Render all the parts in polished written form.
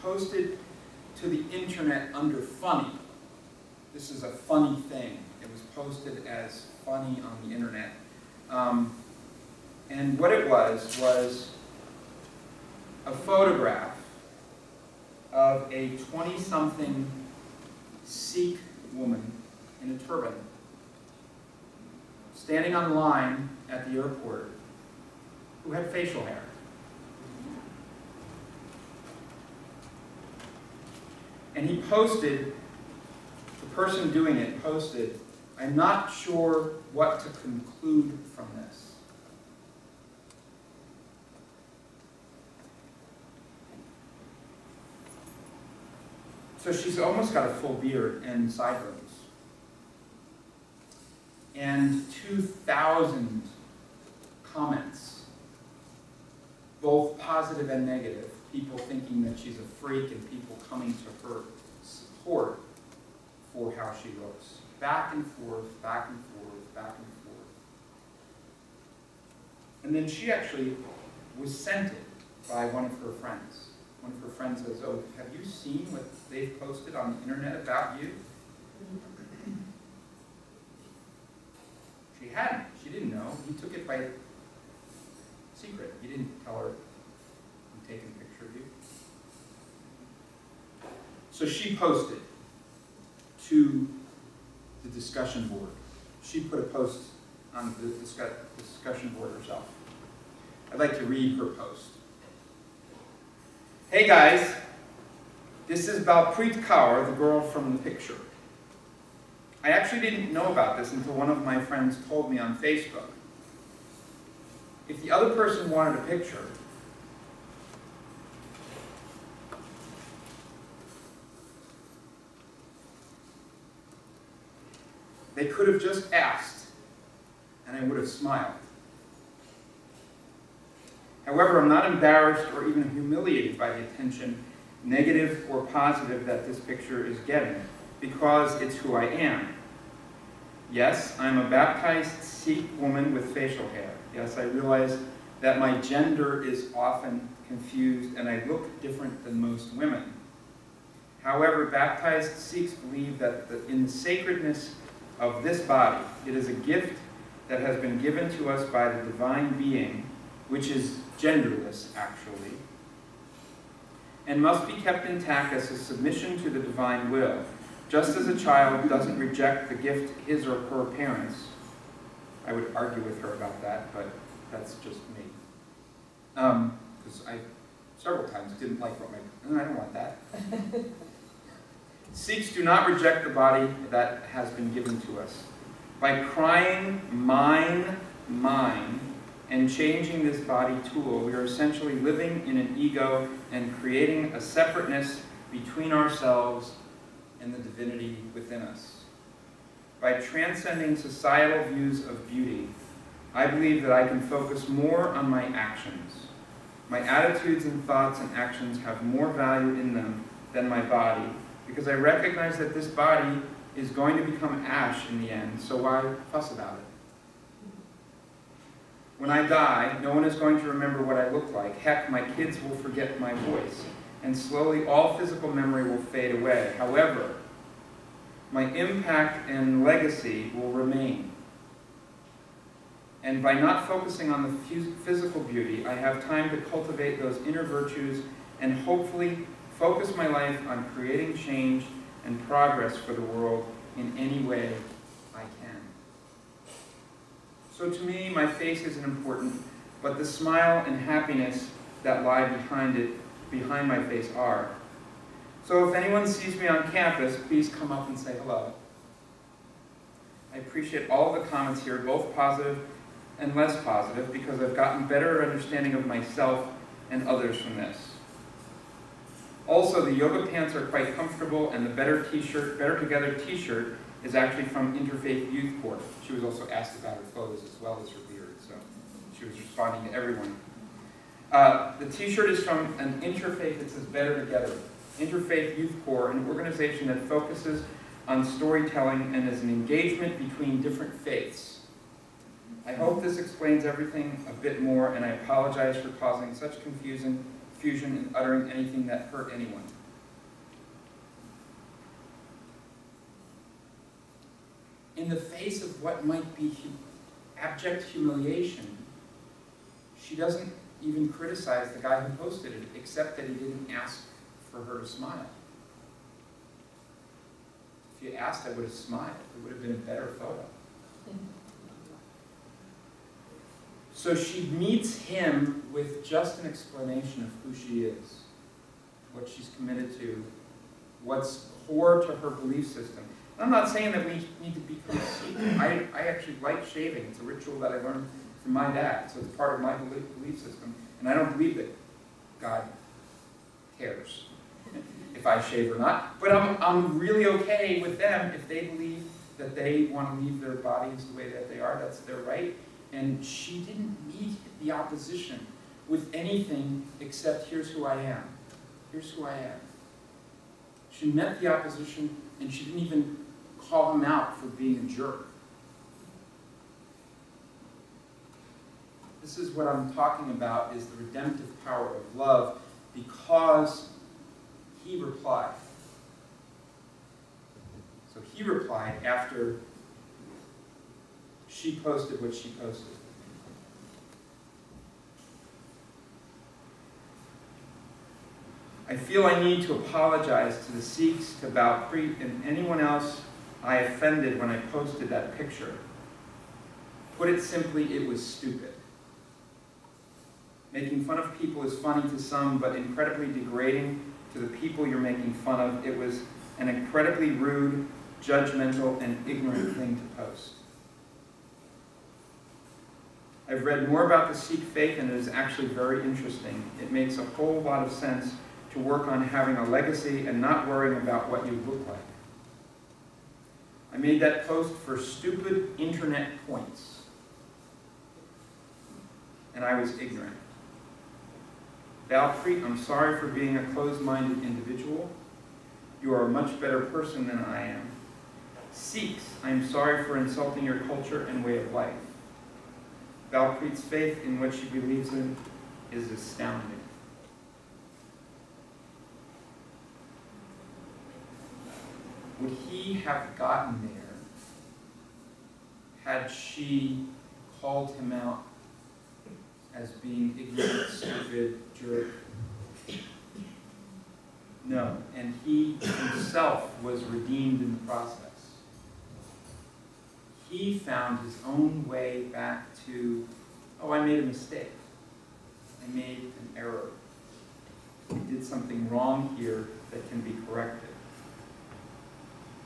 posted to the internet under funny. This is a funny thing. It was posted as funny on the internet. And what it was a photograph of a 20-something Sikh woman in a turban standing on line at the airport who had facial hair. And he posted, the person doing it posted, "I'm not sure what to conclude from this." So she's almost got a full beard and sideburns. And 2,000 comments, both positive and negative. People thinking that she's a freak and people coming to her support for how she looks. Back and forth, back and forth, back and forth. And then she actually was sent it by one of her friends. One of her friends says, "Oh, have you seen what they've posted on the internet about you?" She hadn't. She didn't know. He took it by secret. He didn't tell her, "I'm taking a picture of you." So she posted to the discussion board. She put a post on the discussion board herself. I'd like to read her post. "Hey guys, this is Balpreet Kaur, the girl from the picture. I actually didn't know about this until one of my friends told me on Facebook. If the other person wanted a picture, they could have just asked, and I would have smiled. However, I'm not embarrassed or even humiliated by the attention, negative or positive, that this picture is getting, because it's who I am. Yes, I'm a baptized Sikh woman with facial hair. Yes, I realize that my gender is often confused and I look different than most women. However, baptized Sikhs believe that in the sacredness of this body, it is a gift that has been given to us by the divine being, which is genderless, actually, and must be kept intact as a submission to the divine will. Just as a child doesn't reject the gift his or her parents," I would argue with her about that, but that's just me. Because I several times didn't like what I don't want that. "Sikhs do not reject the body that has been given to us. By crying, mine, mine, and changing this body tool, we are essentially living in an ego and creating a separateness between ourselves and the divinity within us. By transcending societal views of beauty, I believe that I can focus more on my actions. My attitudes and thoughts and actions have more value in them than my body, because I recognize that this body is going to become ash in the end, so why fuss about it? When I die, no one is going to remember what I look like. Heck, my kids will forget my voice, and slowly all physical memory will fade away. However, my impact and legacy will remain. And by not focusing on the physical beauty, I have time to cultivate those inner virtues and hopefully focus my life on creating change and progress for the world in any way I can. So to me, my face isn't important, but the smile and happiness that lie behind my face are. So if anyone sees me on campus, please come up and say hello. I appreciate all the comments here, both positive and less positive, because I've gotten better understanding of myself and others from this. Also, the yoga pants are quite comfortable, and the Better Together t-shirt is actually from Interfaith Youth Corps. She was also asked about her clothes as well as her beard, so she was responding to everyone. The t-shirt is from an interfaith, it says Better Together, Interfaith Youth Corps, an organization that focuses on storytelling and is an engagement between different faiths. I hope this explains everything a bit more, and I apologize for causing such confusion confusion and uttering anything that hurt anyone. In the face of what might be abject humiliation, she doesn't even criticize the guy who posted it, except that he didn't ask for her to smile. If you asked, I would have smiled. It would have been a better photo. So she meets him with just an explanation of who she is, what she's committed to, what's core to her belief system. And I'm not saying that we need to become Sikh. I actually like shaving. It's a ritual that I learned from my dad, so it's part of my belief system. And I don't believe that God cares if I shave or not. But I'm really okay with them if they believe that they want to leave their bodies the way that they are. That's their right. And she didn't meet the opposition with anything except, here's who I am. Here's who I am. She met the opposition, and she didn't even call him out for being a jerk. This is what I'm talking about, is the redemptive power of love, because he replied. So he replied after she posted what she posted. I feel I need to apologize to the Sikhs, to Balpreet, and anyone else I offended when I posted that picture. Put it simply, it was stupid. Making fun of people is funny to some, but incredibly degrading to the people you're making fun of. It was an incredibly rude, judgmental, and ignorant thing to post. I've read more about the Sikh faith, and it is actually very interesting. It makes a whole lot of sense to work on having a legacy and not worrying about what you look like. I made that post for stupid internet points, and I was ignorant. Balpreet, I'm sorry for being a closed-minded individual. You are a much better person than I am. Sikhs, I am sorry for insulting your culture and way of life. Balpreet's faith in what she believes in is astounding. Would he have gotten there had she called him out as being ignorant, stupid, jerk? No, and he himself was redeemed in the process. He found his own way back to, oh, I made a mistake. I made an error. I did something wrong here that can be corrected.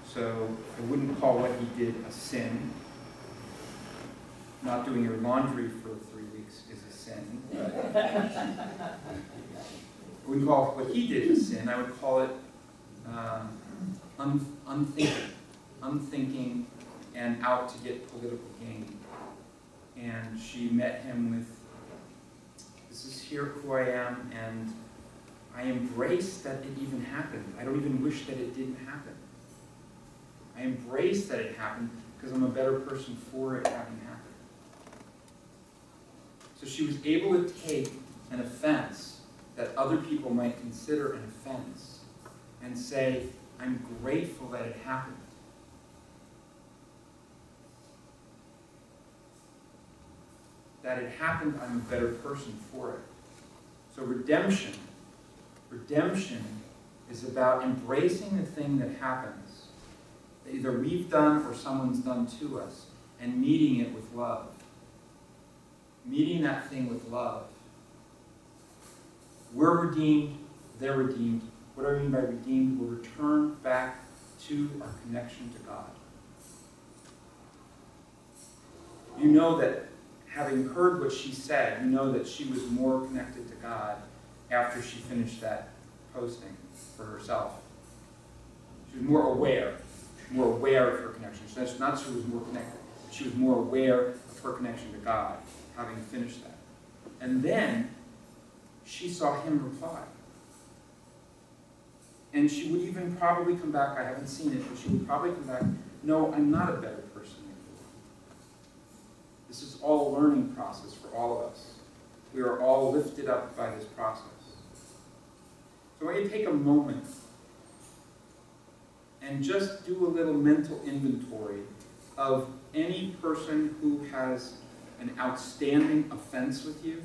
So I wouldn't call what he did a sin. Not doing your laundry for 3 weeks is a sin. I wouldn't call what he did a sin. I would call it unthinking and out to get political gain. And she met him with, this is here who I am, and I embrace that it even happened. I don't even wish that it didn't happen. I embrace that it happened because I'm a better person for it having happened. So she was able to take an offense that other people might consider an offense and say, I'm grateful that it happened. That it happened, I'm a better person for it. So redemption is about embracing the thing that happens, that either we've done or someone's done to us, and meeting it with love. Meeting that thing with love. We're redeemed, they're redeemed. What do I mean by redeemed? We'll return back to our connection to God. You know that, having heard what she said, you know that she was more connected to God after she finished that posting for herself. She was more aware of her connection. So that's not she was more connected. She was more aware of her connection to God, having finished that. And then she saw him reply. And she would even probably come back, I haven't seen it, but she would probably come back, no, I'm not a better person than you. This is all a learning process for all of us. We are all lifted up by this process. So I want you to take a moment and just do a little mental inventory of any person who has an outstanding offense with you.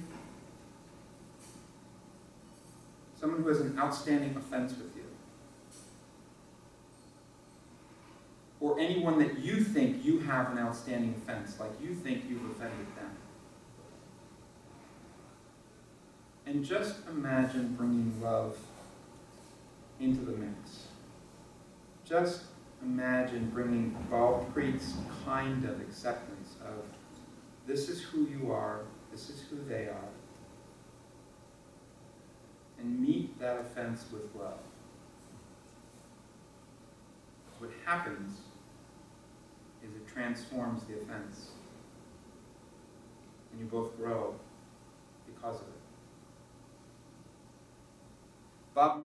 Someone who has an outstanding offense with you. Or anyone that you think you have an outstanding offense, like you think you've offended them. And just imagine bringing love into the mix. Just imagine bringing Balpreet's kind of acceptance of this is who you are, this is who they are, and meet that offense with love. What happens is it transforms the offense, and you both grow because of it. Bob